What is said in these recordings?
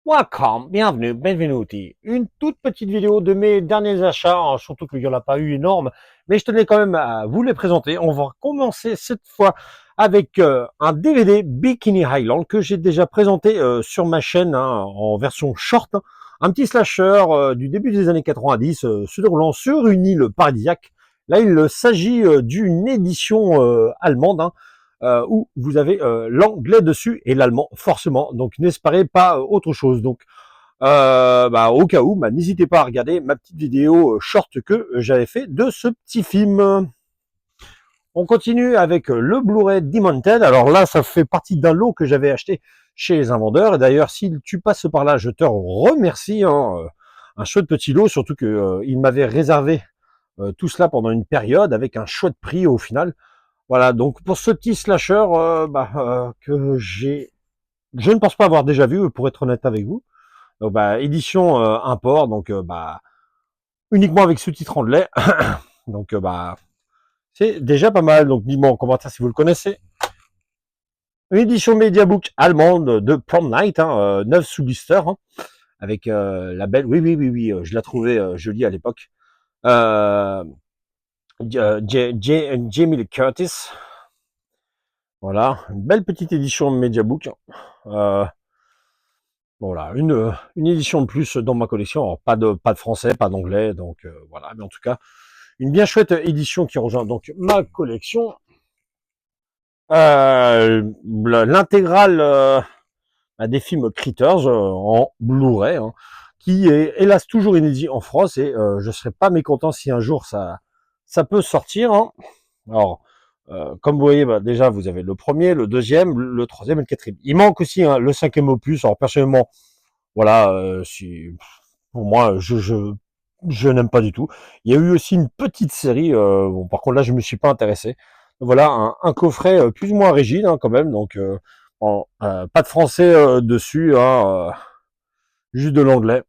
Welcome, bienvenue, benvenuti. Une toute petite vidéo de mes derniers achats, hein, surtout qu'il n'y en a pas eu énorme, mais je tenais quand même à vous les présenter. On va commencer cette fois avec un DVD Bikini Island que j'ai déjà présenté sur ma chaîne hein, en version short. Hein. Un petit slasher du début des années 90 se déroulant sur une île paradisiaque. Là, il s'agit d'une édition allemande. Hein, où vous avez l'anglais dessus et l'allemand forcément. Donc n'espérez pas autre chose. Donc au cas où, n'hésitez pas à regarder ma petite vidéo short que j'avais fait de ce petit film. On continue avec le Blu-ray Demented. Alors là, ça fait partie d'un lot que j'avais acheté chez un vendeur. Et d'ailleurs, si tu passes par là, je te remercie. Hein, un chouette petit lot, surtout que il m'avait réservé tout cela pendant une période avec un chouette prix au final. Voilà, donc pour ce petit slasher que je ne pense pas avoir déjà vu, pour être honnête avec vous. Donc, édition import, donc uniquement avec sous-titres anglais. Donc c'est déjà pas mal. Donc dis-moi en commentaire si vous le connaissez. Une édition Mediabook allemande de Prom Night, hein, 9 sous blister, hein, avec la belle. Oui, je la trouvais jolie à l'époque. Euh, Jamie Lee Curtis. Voilà, une belle petite édition Mediabook. Euh, Voilà, une édition de plus dans ma collection. Alors, pas de français, pas d'anglais, donc voilà. Mais en tout cas, une bien chouette édition qui rejoint donc ma collection. L'intégrale des films Critters en Blu-ray, hein, qui est hélas toujours inédit en France et je serais pas mécontent si un jour ça peut sortir. Hein. Alors, comme vous voyez, déjà vous avez le premier, le deuxième, le troisième et le quatrième. Il manque aussi hein, le cinquième opus. Alors personnellement, voilà, si pour moi, je n'aime pas du tout. Il y a eu aussi une petite série, bon, par contre là, je me suis pas intéressé. Voilà, un coffret plus ou moins rigide hein, quand même, donc pas de français dessus, hein, juste de l'anglais.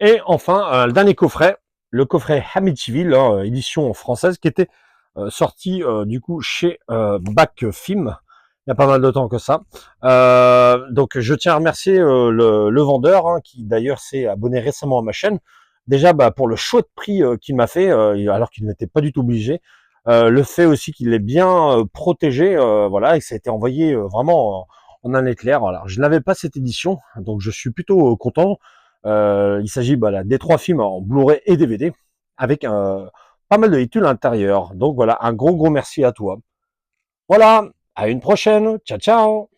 Et enfin, le dernier coffret, le coffret Amityville, hein, édition française, qui était sorti du coup chez Back Film il y a pas mal de temps que ça. Donc je tiens à remercier le vendeur hein, qui d'ailleurs s'est abonné récemment à ma chaîne. Déjà pour le chouette prix qu'il m'a fait, alors qu'il n'était pas du tout obligé. Le fait aussi qu'il est bien protégé, voilà, et que ça a été envoyé vraiment en un éclair. Voilà. Je n'avais pas cette édition, donc je suis plutôt content. Il s'agit là, des 3 films en Blu-ray et DVD, avec pas mal de études à l'intérieur. Donc voilà, un gros merci à toi. Voilà, à une prochaine. Ciao, ciao.